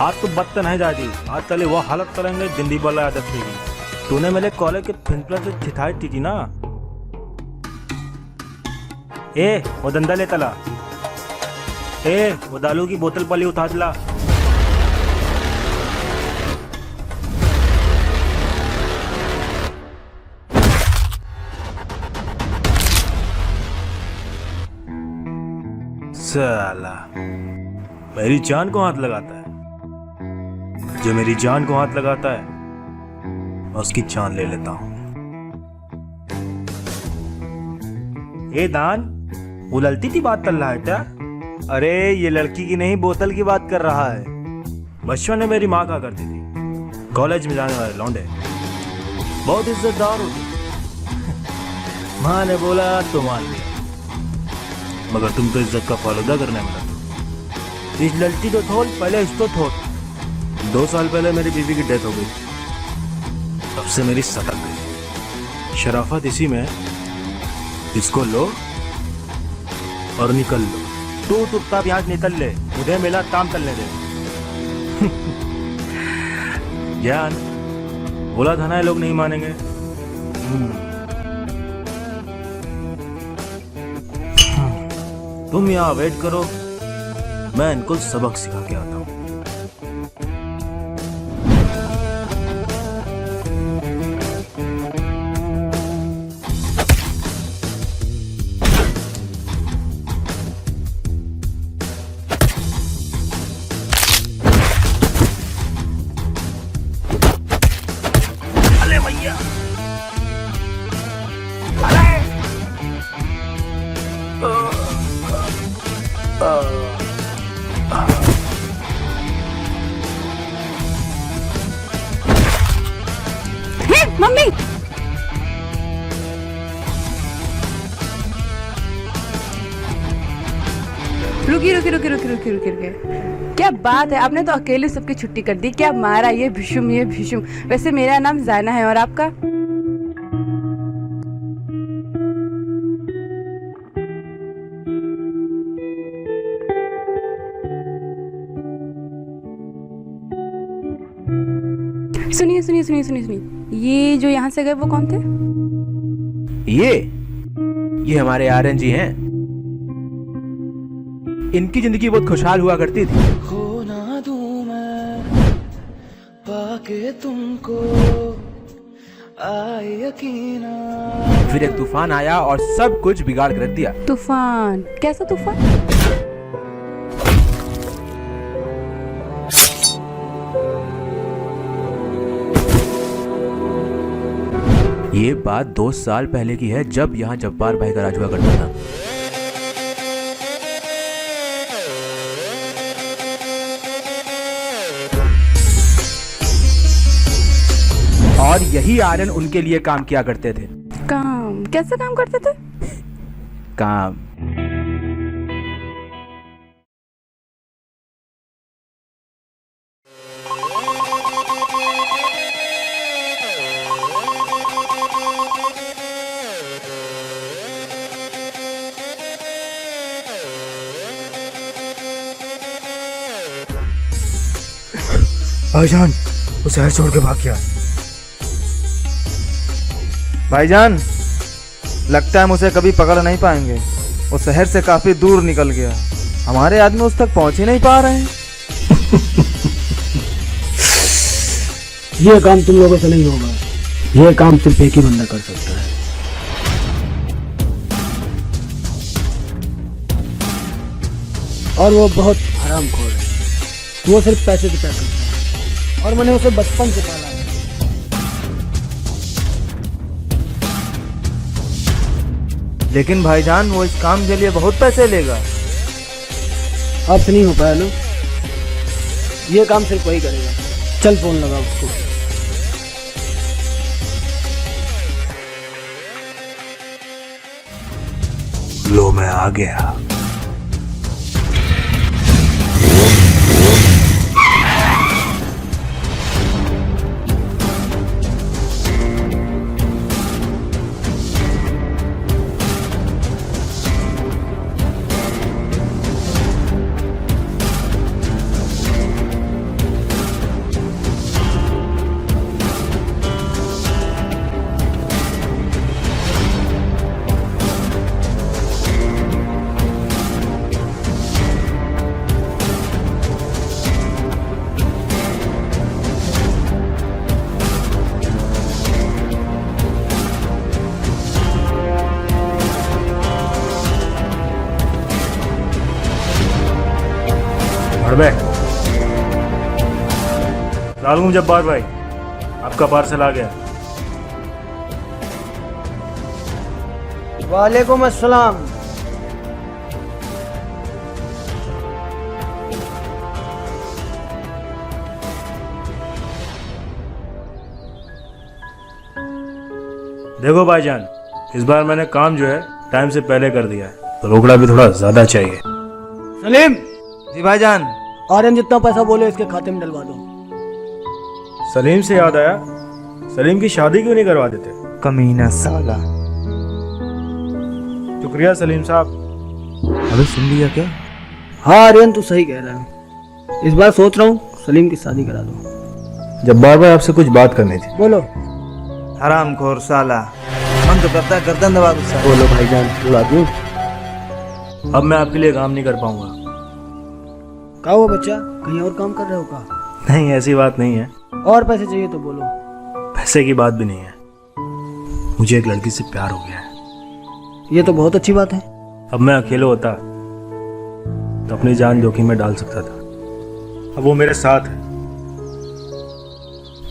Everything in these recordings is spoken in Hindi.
आज तो बत्तन है दादी, आज चले वो हालत करेंगे जिंदगी वाला आदत थी। तूने मेरे कॉलेज के प्रिंसिपल से शिकायत की थी ना। ए वो दंदा ले तला, ए वो दारू की बोतल पली उठा दिला। साला मेरी जान को हाथ लगाता है, जो मेरी जान को हाथ लगाता है मैं उसकी जान ले लेता हूं। ए दान, वो लड़ती थी बात कर रहा है क्या? अरे ये लड़की की नहीं बोतल की बात कर रहा है। बचपन में मेरी माँ कहा करती थी कॉलेज में जाने वाले लौंडे बहुत इज्जतदार होते। माँ ने बोला तो मान लिया, मगर तुम तो इज्जत का फालूदा करने में लगे। इस लड़की तो छोड़, पहले इसको छोड़। 2 साल पहले मेरी बीवी की डेथ हो गई, तब से मेरी सटक गई। शराफत इसी में, इसको लो और निकल लो। तू चुपचाप यहाँ निकल ले, मुझे मेरा काम करने दे। ज्ञान बोला था ना ये लोग नहीं मानेंगे। तुम यहाँ वेट करो, मैं इनको सबक सिखा के आता हूँ। अरे भैया, मम्मी रुकी। क्या बात है, आपने तो अकेले सबकी छुट्टी कर दी। क्या मारा ये भीषुम। वैसे मेरा नाम जाना है, और आपका? सुनिए, ये जो यहाँ से गए वो कौन थे? ये हमारे आर्यन जी हैं। इनकी जिंदगी बहुत खुशहाल हुआ करती थी। खो ना दूं मैं पाके तुमको, आए यकीना। फिर एक तूफान आया और सब कुछ बिगाड़ कर रख दिया। तूफान? कैसा तूफान? ये बात 2 साल पहले की है, जब यहाँ जब्बार भाई का राज हुआ करता था। और यही आर्यन उनके लिए काम किया करते थे। काम? कैसे काम करते थे? काम भाईजान वो शहर छोड़ के भाग गया। भाईजान, लगता है हम उसे कभी पकड़ नहीं पाएंगे। वो शहर से काफी दूर निकल गया, हमारे आदमी उस तक पहुंच ही नहीं पा रहे हैं। ये काम तुम लोगों से नहीं होगा, ये काम सिर्फ एक ही बंदा कर सकता है। और वो बहुत हरामखोर है, वो सिर्फ पैसे से प्यार करता है, और मैंने उसे बचपन से पाला है। लेकिन भाईजान वो इस काम के लिए बहुत पैसे लेगा। अब से नहीं हो पाया ना, ये काम सिर्फ वही करेगा। चल फोन लगा उसको। लो मैं आ गया। अलैकुम जब्बार भाई, आपका पार्सल आ गया। वालेकुम अस्सलाम। देखो भाईजान, इस बार मैंने काम जो है टाइम से पहले कर दिया है, तो रोकड़ा भी थोड़ा ज्यादा चाहिए। सलीम, जी भाईजान। आर्यन जितना पैसा बोले इसके खाते में डलवा दो। सलीम से याद आया, सलीम की शादी क्यों नहीं करवा देते? कमीना साला। शुक्रिया सलीम साहब। अबे सुन लिया क्या? हाँ आर्यन तू सही कह रहा है, इस बार सोच रहा हूँ सलीम की शादी करा दो। जब्बार भाई आपसे कुछ बात करनी थी। बोलो। हराम खोर साला, मन तो करता है गर्दन दबा दूं साला। बोलो भाईजान, बुला दूं? अब मैं आपके लिए काम नहीं कर पाऊंगा। क्या हुआ बच्चा, कहीं और काम कर रहे हो का? नहीं, ऐसी बात नहीं है। और पैसे चाहिए तो बोलो। पैसे की बात भी नहीं है, मुझे एक लड़की से प्यार हो गया है। ये तो बहुत अच्छी बात है। अब मैं अकेले होता तो अपनी जान जोखिम में डाल सकता था, अब वो मेरे साथ है,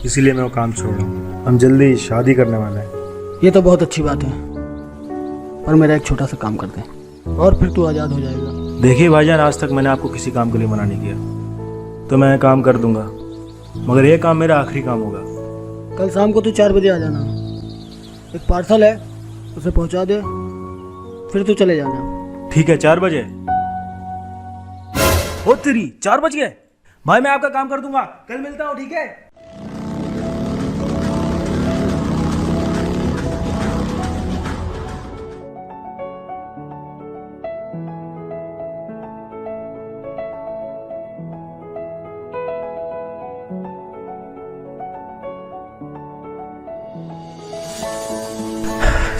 इसीलिए मैं वो काम छोड़ रहा हूँ। हम जल्दी शादी करने वाले हैं। ये तो बहुत अच्छी बात है, और मेरा एक छोटा सा काम कर दे और फिर तू आज़ाद हो जाएगा। देखिए भाईजान, आज तक मैंने आपको किसी काम के लिए मना नहीं किया, तो मैं काम कर दूंगा, मगर ये काम मेरा आखिरी काम होगा। कल शाम को तू 4 बजे आ जाना, एक पार्सल है उसे पहुंचा दे, फिर तू चले जाना। ठीक है, 4 बजे। ओ तेरी, 4 बज गए भाई, मैं आपका काम कर दूंगा, कल मिलता हूँ, ठीक है?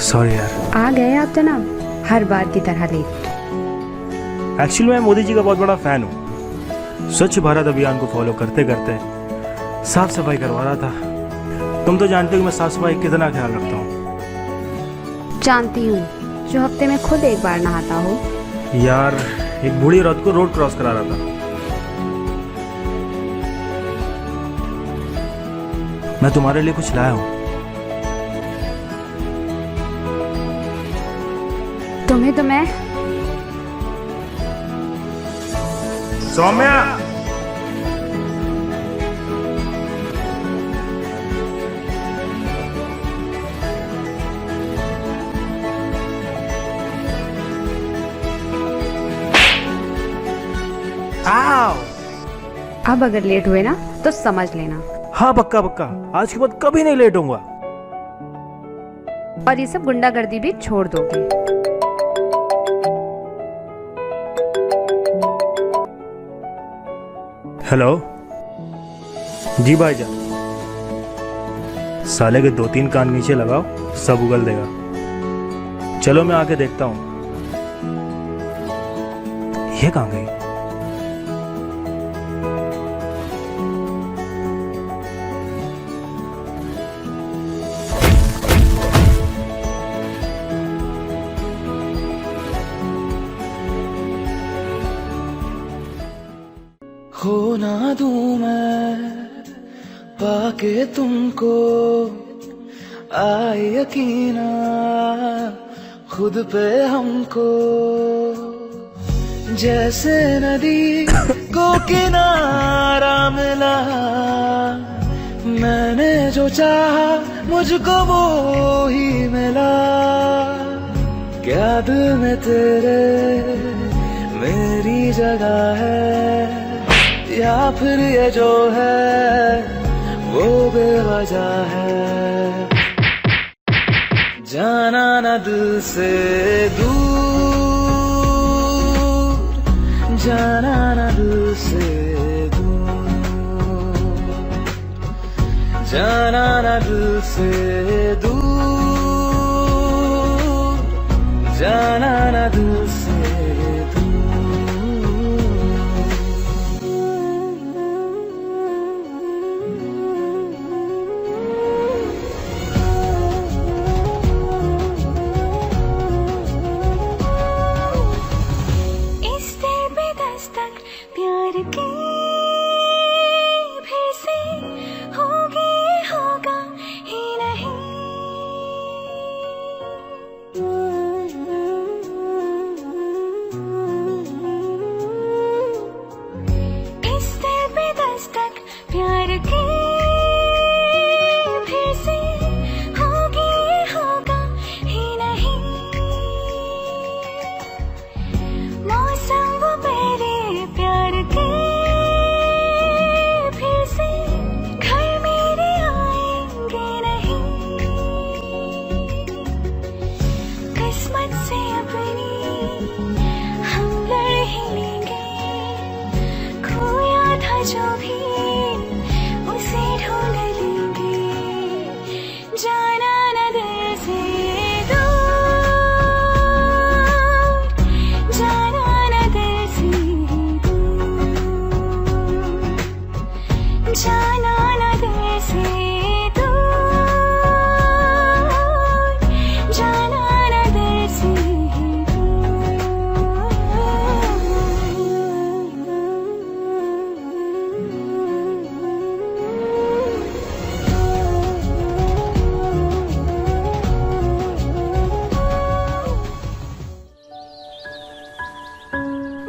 सॉरी यार। आ गए आप जनाब, हर बार की तरह लेट। एक्चुअली मैं मोदी जी का बहुत बड़ा फैन हूँ। स्वच्छ भारत अभियान को फॉलो करते करते साफ सफाई करवा रहा था। तुम तो जानते हो कि मैं साफ सफाई कितना ख्याल रखता हूँ। जानती हूँ, जो हफ्ते में खुद एक बार नहाता हो। यार, एक बूढ़ी औरत को रोड क्रॉस करा रहा था, मैं तुम्हारे लिए कुछ लाया हूँ। तुम्हें तो मैं सौम्या, आओ। अब अगर लेट हुए ना तो समझ लेना। हाँ पक्का पक्का, आज के बाद कभी नहीं लेट होऊंगा। और ये सब गुंडागर्दी भी छोड़ दोगे। हेलो जी भाईजान, साले के 2-3 कान नीचे लगाओ, सब उगल देगा। चलो मैं आके देखता हूँ। ये कहाँ गई? खो ना दूं मैं पाके तुमको, आए यकीना खुद पे हमको, जैसे नदी को किनारा मिला, मैंने जो चाहा मुझको वो ही मिला। क्या दिल में तेरे मेरी जगह है, या फिर ये जो है वो बेवजह है। जाना ना दिल से दूर, जाना ना दिल से दूर, जाना ना दिल से दूर, जाना ना दिल से दूर। प्यार की भी सी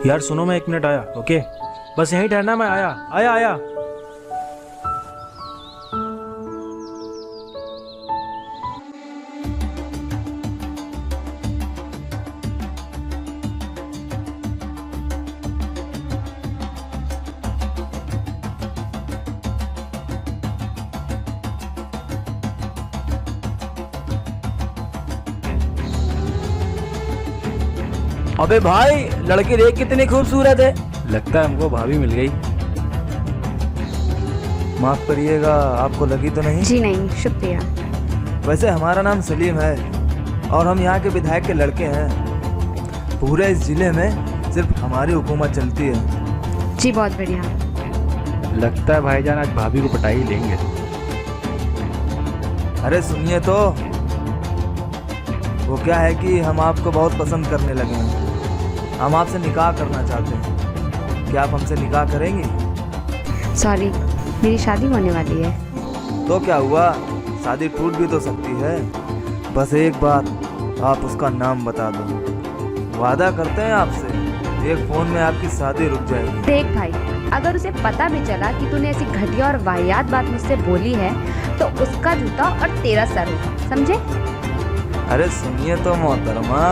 यार सुनो, मैं 1 मिनट आया। ओके, बस यहीं ठहरना, मैं आया आया आया। अबे भाई, लड़की देख कितनी खूबसूरत है। लगता है हमको भाभी मिल गई। माफ करिएगा, आपको लगी तो नहीं? जी नहीं, शुक्रिया। वैसे हमारा नाम सलीम है और हम यहाँ के विधायक के लड़के हैं। पूरे इस जिले में सिर्फ हमारी हुकूमत चलती है। जी बहुत बढ़िया। लगता है भाईजान आज भाभी को पटा ही लेंगे। अरे सुनिए तो, वो क्या है कि हम आपको बहुत पसंद करने लगे हैं। हम आपसे निकाह करना चाहते हैं। क्या आप हमसे निकाह करेंगी? सॉरी, मेरी शादी होने वाली है। तो क्या हुआ, शादी टूट भी तो सकती है। बस एक बार आप उसका नाम बता दो, वादा करते हैं आपसे, एक फोन में आपकी शादी रुक जाएगी। देख भाई, अगर उसे पता भी चला कि तूने ऐसी घटिया और वाहियात बात मुझसे बोली है तो उसका जूता और तेरा सर होगा, समझे? अरे सुनिए तो मोहतरमा,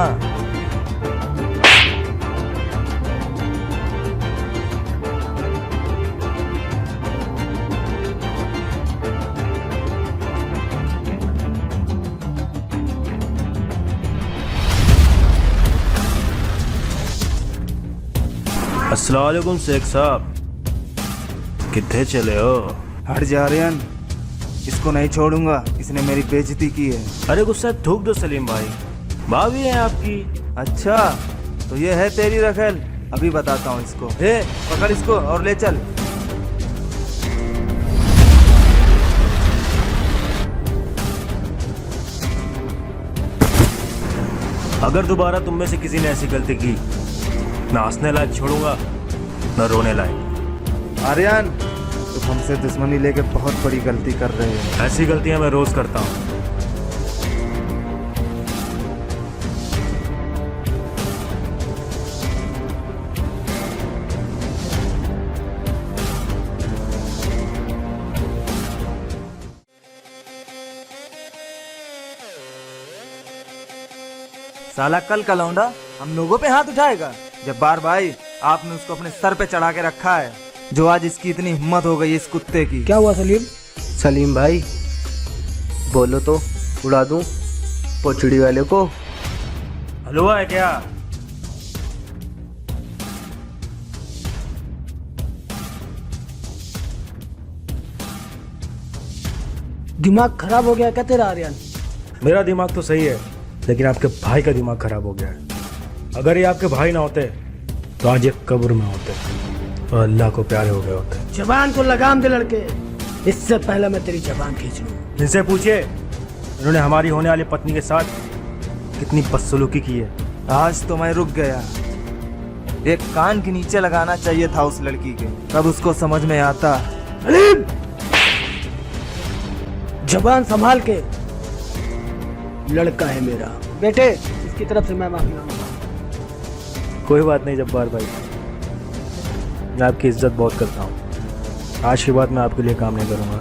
अस्सलाम वालेकुम शेख साहब, कितने चले हो? हट जा रियान, इसको नहीं छोड़ूंगा, इसने मेरी बेइज्जती की है। अरे गुस्सा थूक दो सलीम भाई, भाभी है आपकी। अच्छा, तो ये है तेरी रखेल, अभी बताता हूँ इसको। ए, पकड़ इसको और ले चल। अगर दोबारा तुम में से किसी ने ऐसी गलती की, ना हंसने लायक छोड़ूंगा ना रोने लायक। आर्यन, तुम हमसे दुश्मनी लेके बहुत बड़ी गलती कर रहे हो। ऐसी गलतियां मैं रोज करता हूँ। साला कल का लौंडा हम लोगों पे हाथ उठाएगा। जब्बार भाई, आपने उसको अपने सर पे चढ़ा के रखा है, जो आज इसकी इतनी हिम्मत हो गई इस कुत्ते की। क्या हुआ सलीम? सलीम भाई, बोलो तो उड़ा दूं पोचड़ी वाले को। हलवा है क्या? दिमाग खराब हो गया क्या तेरा आर्यन? मेरा दिमाग तो सही है, लेकिन आपके भाई का दिमाग खराब हो गया है। अगर ये आपके भाई ना होते तो आज ये कब्र में होते और अल्लाह को प्यारे हो गए होते। जबान को लगाम दे लड़के, इससे पहले मैं तेरी जबान खींच लूं। इनसे पूछिए, इन्होंने हमारी होने वाली पत्नी के साथ कितनी बदसलूकी की है। आज तो मैं रुक गया। एक कान के नीचे लगाना चाहिए था उस लड़की के, तब उसको समझ में आता। सलीम, जबान संभाल के, लड़का है मेरा। बेटे, इसकी तरफ से मैं माफी मांगूंगा। कोई बात नहीं जब्बार भाई, मैं आपकी इज्जत बहुत करता हूँ। आज के बाद मैं आपके लिए काम नहीं करूँगा।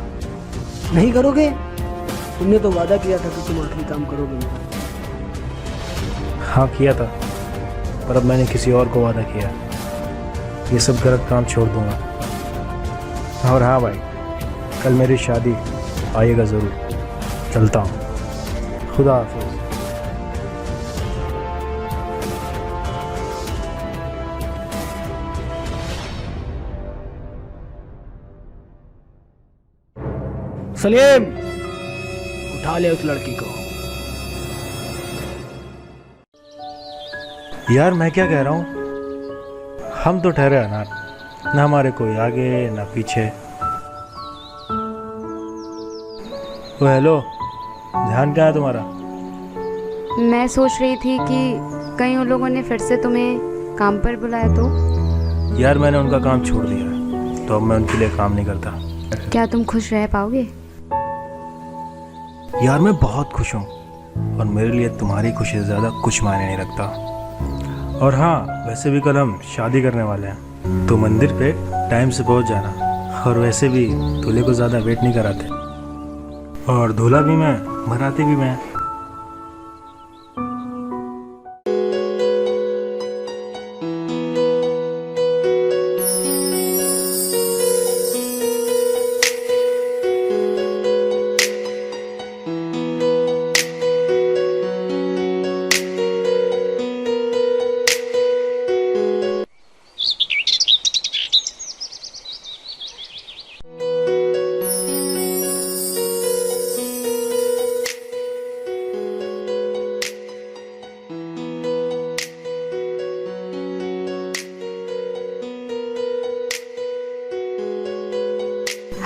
नहीं करोगे? तुमने तो वादा किया था कि तुम आखिरी काम करोगे मेरा। हाँ किया था, पर अब मैंने किसी और को वादा किया। ये सब गलत काम छोड़ दूँगा। और हाँ भाई, कल मेरी शादी, आइएगा ज़रूर। चलता हूँ, खुदा हाफिज़। सलीम, उठा ले उस लड़की को। यार मैं क्या कह रहा हूँ, हम तो ठहरे अनाथ, ना हमारे कोई आगे ना पीछे। ओ हेलो, ध्यान क्या है तुम्हारा? मैं सोच रही थी कि कहीं उन लोगों ने फिर से तुम्हें काम पर बुलाया तो। यार मैंने उनका काम छोड़ दिया, तो अब मैं उनके लिए काम नहीं करता। क्या तुम खुश रह पाओगे? यार मैं बहुत खुश हूँ, और मेरे लिए तुम्हारी खुशी से ज़्यादा कुछ मायने नहीं रखता। और हाँ, वैसे भी कल हम शादी करने वाले हैं, तो मंदिर पे टाइम से पहुंच जाना। और वैसे भी दूल्हे को ज़्यादा वेट नहीं कराते, और दूल्हा भी मैं, बाराती भी मैं।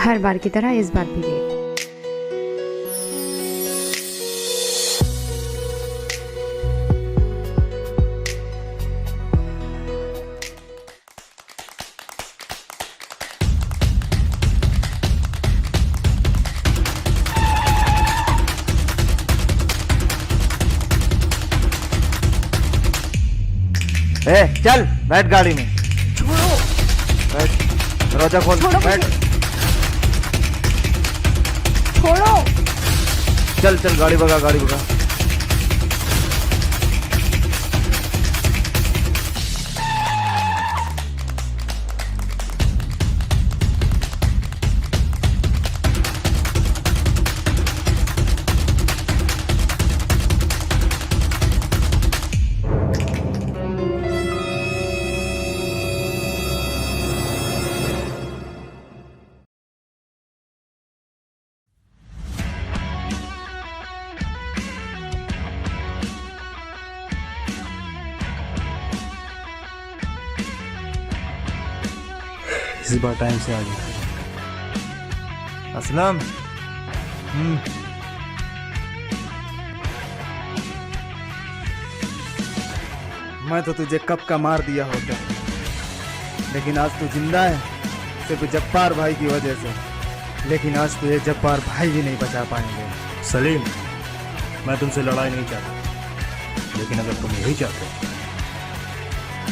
हर बार की तरह इस बार भी लेट। चल बैठ गाड़ी में। बैठ, दरवाजा खोल। बैठ। छोड़ो। चल चल गाड़ी भगा, गाड़ी भगा। इस बार टाइम से आ गया। असलम। मैं तो तुझे कब का मार दिया होता, लेकिन आज तू जिंदा है सिर्फ जब्बार भाई की वजह से। लेकिन आज तुझे जब्बार भाई भी नहीं बचा पाएंगे। सलीम, मैं तुमसे लड़ाई नहीं चाहता, लेकिन अगर तुम यही चाहते हो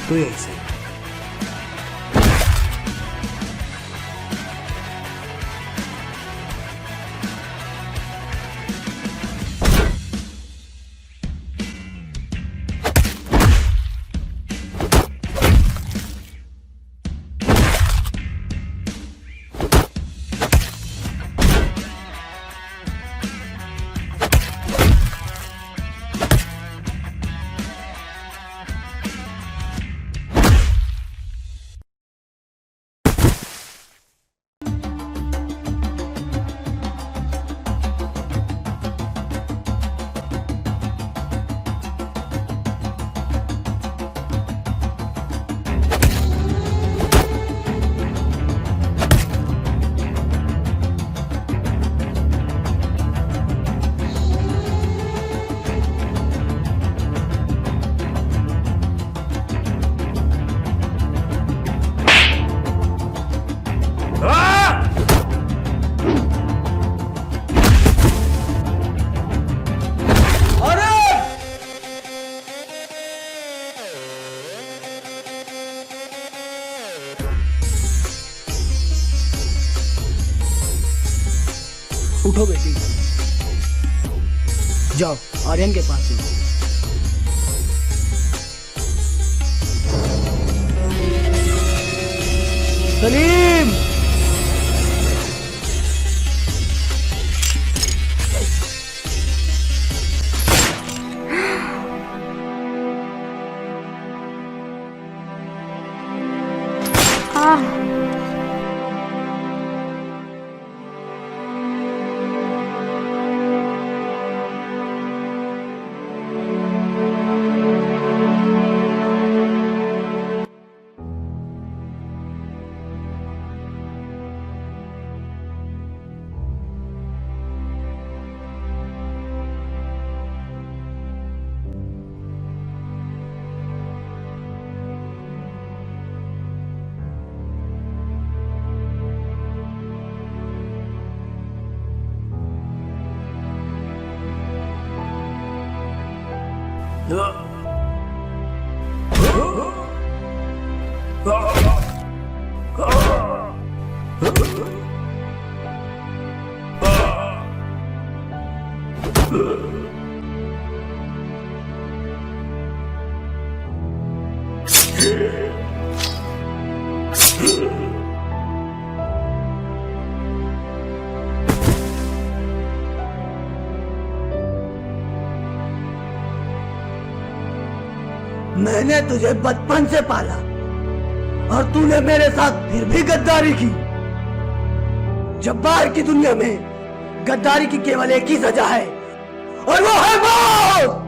तो यही सही। उठो बेटी, जाओ आर्यन के पास जाओ। सलीम, मैंने तुझे बचपन से पाला और तूने मेरे साथ फिर भी गद्दारी की। जब्बार की दुनिया में गद्दारी की केवल एक ही सजा है और वो है मौत।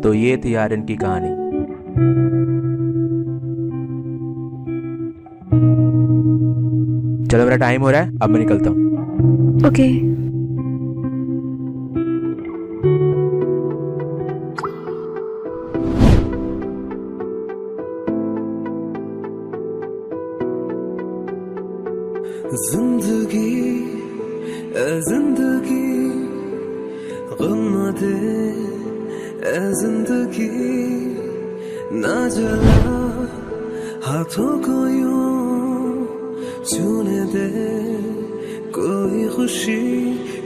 तो ये थी यार इनकी कहानी। चलो मेरा टाइम हो रहा है, अब मैं निकलता हूँ। ओके। जिंदगी ए जिंदगी गम न दे ए जिंदगी ना जला हाथों को यूं छूने दे कोई खुशी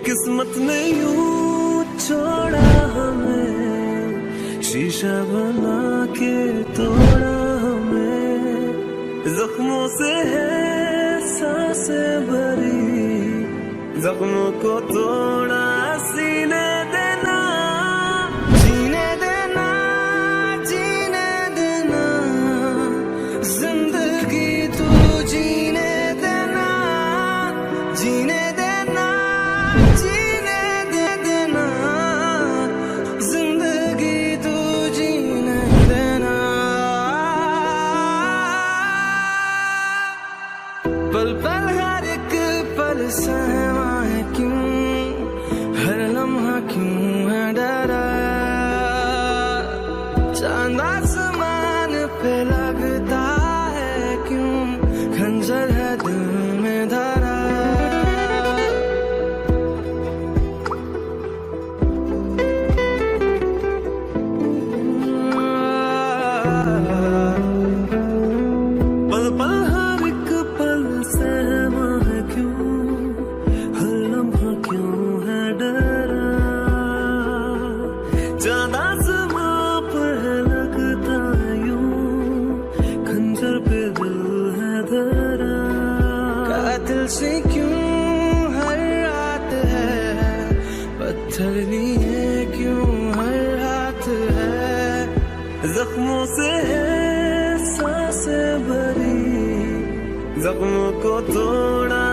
किस्मत ने यूं छोड़ा हमें शीशा बना के तोड़ा हमें जख्मों से है सांसें भरी जख्मों को तोड़ा सीने देना जीने देना जीने देना जिंदगी तू जीने देना जीने देना जीने दे देना जिंदगी तू जीने देना पल पल हर एक पल सहमा है क्यों हर लम्हा क्यों है डरा चांद आसमान पे लगता है क्यों खंजर है दिल में धरा पल पल हर एक पल से जख्मों से है सांसें भरी, जख्मों को तोड़ा